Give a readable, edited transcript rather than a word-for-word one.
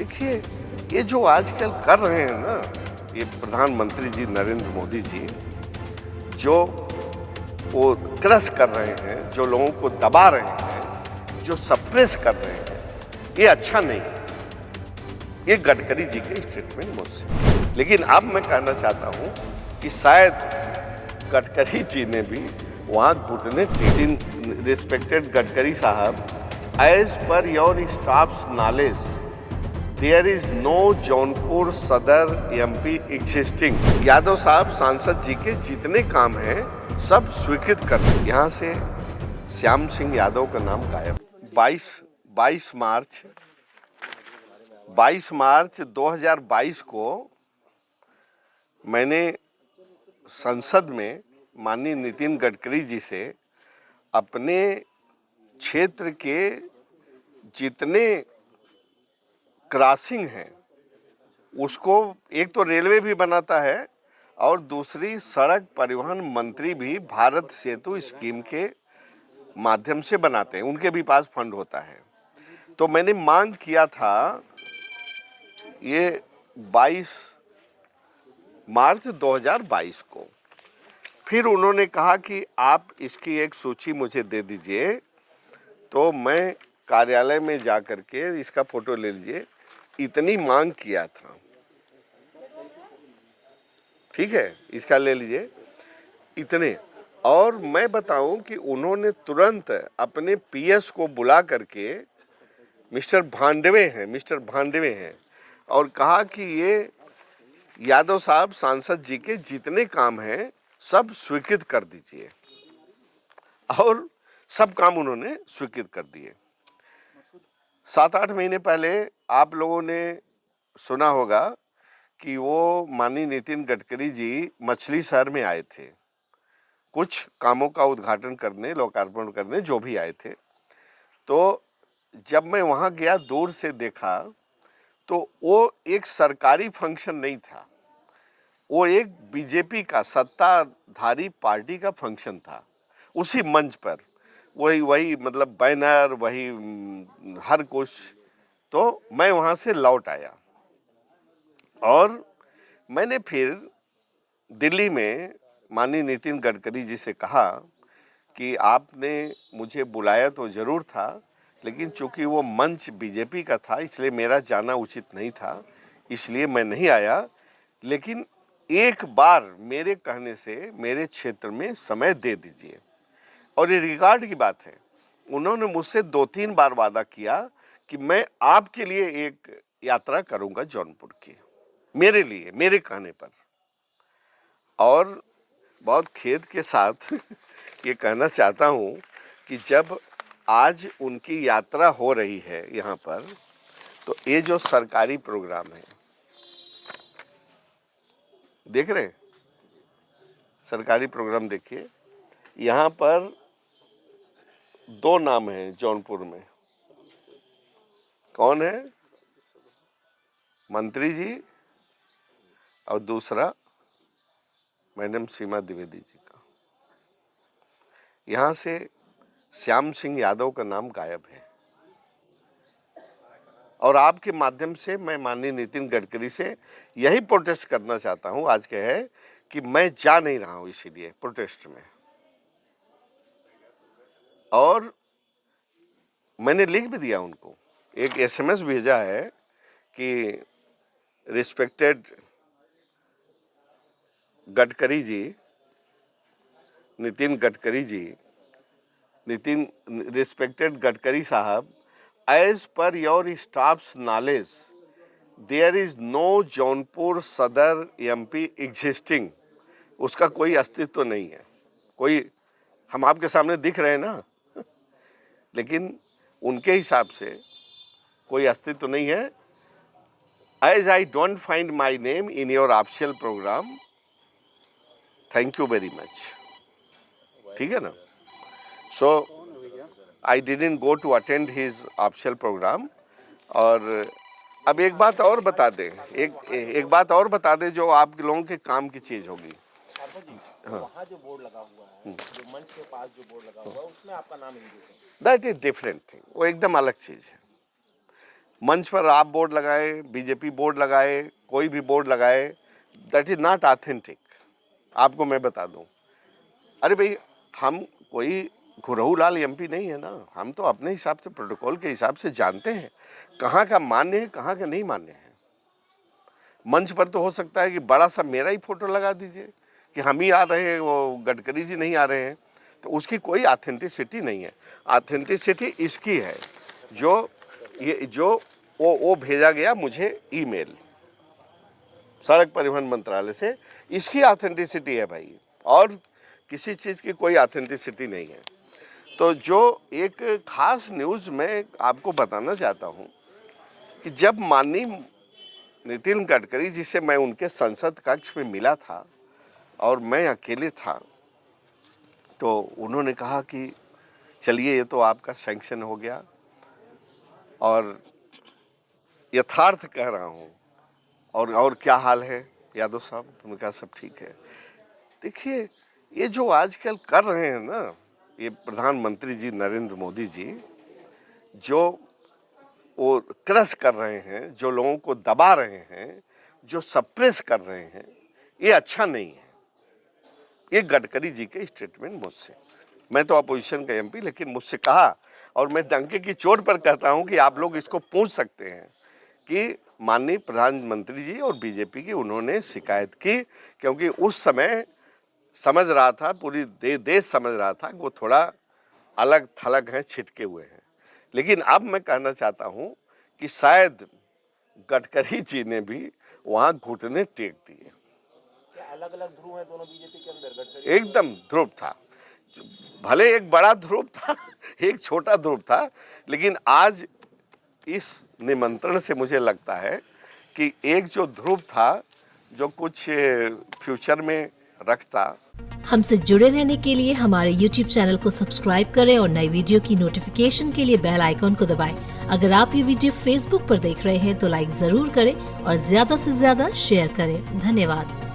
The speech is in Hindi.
देखिए, ये जो आजकल कर रहे हैं ना, ये प्रधानमंत्री जी नरेंद्र मोदी जी, जो वो क्रश कर रहे हैं, जो लोगों को दबा रहे हैं, जो सप्रेस कर रहे हैं, ये अच्छा नहीं है। ये गडकरी जी के स्टेटमेंट मुझसे। लेकिन अब मैं कहना चाहता हूं कि शायद गडकरी जी ने भी वहां घुटने टेक। रिस्पेक्टेड गडकरी साहब, as per your staffs knowledge there is no Jaunpur Sadar MP existing. Yadav साहब, सांसद जी के जितने काम हैं सब स्वीकृत कर दें। यहाँ से श्याम सिंह यादव का नाम गायब। 22 मार्च 2022 को मैंने संसद में माननीय नितिन गडकरी जी से अपने क्षेत्र के जितने क्रॉसिंग हैं उसको, एक तो रेलवे भी बनाता है और दूसरी सड़क परिवहन मंत्री भी भारत सेतु स्कीम के माध्यम से बनाते हैं, उनके भी पास फंड होता है। तो मैंने मांग किया था ये 22 मार्च 2022 को। फिर उन्होंने कहा कि आप इसकी एक सूची मुझे दे दीजिए, तो मैं कार्यालय में जा कर के इसका फोटो ले लीजिए। इतनी मांग किया था, ठीक है, इसका ले लीजिए इतने। और मैं बताऊं कि उन्होंने तुरंत अपने पीएस को बुला करके, मिस्टर भांडवे हैं, और कहा कि ये यादव साहब सांसद जी के जितने काम हैं सब स्वीकृत कर दीजिए। और सब काम उन्होंने स्वीकृत कर दिए। 7-8 महीने पहले आप लोगों ने सुना होगा कि वो माननीय नितिन गडकरी जी मछली शहर में आए थे, कुछ कामों का उद्घाटन करने, लोकार्पण करने, जो भी आए थे। तो जब मैं वहां गया, दूर से देखा, तो वो एक सरकारी फंक्शन नहीं था, वो एक बीजेपी का सत्ताधारी पार्टी का फंक्शन था। उसी मंच पर वही मतलब बैनर, वही हर कुछ। तो मैं वहां से लौट आया और मैंने फिर दिल्ली में माननीय नितिन गडकरी जी से कहा कि आपने मुझे बुलाया तो जरूर था, लेकिन चूंकि वो मंच बीजेपी का था इसलिए मेरा जाना उचित नहीं था, इसलिए मैं नहीं आया। लेकिन एक बार मेरे कहने से मेरे क्षेत्र में समय दे दीजिए। और ये रिकॉर्ड की बात है, उन्होंने मुझसे 2-3 बार वादा किया कि मैं आपके लिए एक यात्रा करूंगा जौनपुर की, मेरे लिए, मेरे कहने पर। और बहुत खेद के साथ ये कहना चाहता हूं कि जब आज उनकी यात्रा हो रही है यहाँ पर, तो ये जो सरकारी प्रोग्राम है, देख रहे हैं, सरकारी प्रोग्राम देखिए, यहाँ पर 2 नाम हैं जौनपुर में। कौन है? मंत्री जी, और दूसरा मैडम सीमा द्विवेदी जी का। यहाँ से श्याम सिंह यादव का नाम गायब है। और आपके माध्यम से मैं माननीय नितिन गडकरी से यही प्रोटेस्ट करना चाहता हूं, आज के है कि मैं जा नहीं रहा हूं इसीलिए प्रोटेस्ट में। और मैंने लिख भी दिया उनको, एक एसएमएस भेजा है कि रिस्पेक्टेड गडकरी जी, नितिन रिस्पेक्टेड गडकरी साहब, as per your staffs knowledge there is no Jaunpur Sadar MP existing. उसका कोई अस्तित्व नहीं है। कोई, हम आपके सामने दिख रहे हैं ना, लेकिन उनके हिसाब से कोई अस्तित्व नहीं है। As I don't find my name in your official programme, thank you very much. ठीक है ना? So I didn't go to attend his official programme. और अब एक बात और बता दें, एक बात और बता दें जो आप लोगों के काम की चीज होगी। वहाँ जो बोर्ड लगा हुआ है, जो मंच के पास जो बोर्ड लगा हुआ है, उसमें आपका नाम इंडिकेट है। दैट इज डिफरेंट थिंग, वो एकदम अलग चीज है। मंच पर आप बोर्ड लगाए, बीजेपी बोर्ड लगाए, कोई भी बोर्ड लगाए, दैट इज नॉट ऑथेंटिक। आपको मैं बता दूं, अरे भाई हम कोई घुरहू लाल एमपी नहीं है ना, हम तो अपने हिसाब से प्रोटोकॉल के हिसाब से जानते हैं कहाँ का मान्य है कहाँ का नहीं मान्य है। मंच पर तो हो सकता है कि बड़ा सा मेरा ही फोटो लगा दीजिए कि हम ही आ रहे हैं, वो गडकरी जी नहीं आ रहे हैं, तो उसकी कोई ऑथेंटिसिटी नहीं है। ऑथेंटिसिटी इसकी है जो वो भेजा गया मुझे ईमेल सड़क परिवहन मंत्रालय से, इसकी ऑथेंटिसिटी है भाई, और किसी चीज़ की कोई ऑथेंटिसिटी नहीं है। तो जो एक खास न्यूज़ मैं आपको बताना चाहता हूँ कि जब माननीय नितिन गडकरी जी से मैं उनके संसद कक्ष में मिला था और मैं अकेले था, तो उन्होंने कहा कि चलिए ये तो आपका सैंक्शन हो गया और यथार्थ कह रहा हूँ, और क्या हाल है यादव साहब? उन्होंने कहा सब ठीक है। देखिए ये जो आजकल कर रहे हैं ना ये प्रधानमंत्री जी नरेंद्र मोदी जी, जो वो क्रश कर रहे हैं, जो लोगों को दबा रहे हैं, जो सप्रेस कर रहे हैं, ये अच्छा नहीं है। ये गडकरी जी के स्टेटमेंट मुझसे, मैं तो अपोजिशन का एमपी, लेकिन मुझसे कहा, और मैं डंके की चोट पर कहता हूं कि आप लोग इसको पूछ सकते हैं कि माननीय प्रधानमंत्री जी और बीजेपी की उन्होंने शिकायत की, क्योंकि उस समय समझ रहा था, पूरी देश समझ रहा था कि वो थोड़ा अलग थलग हैं, छिटके हुए हैं। लेकिन अब मैं कहना चाहता हूं कि शायद गडकरी जी ने भी वहां घुटने टेक दिए। अलग अलग ध्रुव हैं दोनों बीजेपी के अंदर? गडकरी एकदम ध्रुव था, भले एक बड़ा ध्रुव था एक छोटा ध्रुव था, लेकिन आज इस निमंत्रण से मुझे लगता है कि एक जो ध्रुव था जो कुछ फ्यूचर में रखता। हमसे जुड़े रहने के लिए हमारे YouTube चैनल को सब्सक्राइब करें और नई वीडियो की नोटिफिकेशन के लिए बेल आइकॉन को दबाएं। अगर आप ये वीडियो Facebook पर देख रहे हैं तो लाइक जरूर करें और ज्यादा से ज्यादा शेयर करें। धन्यवाद।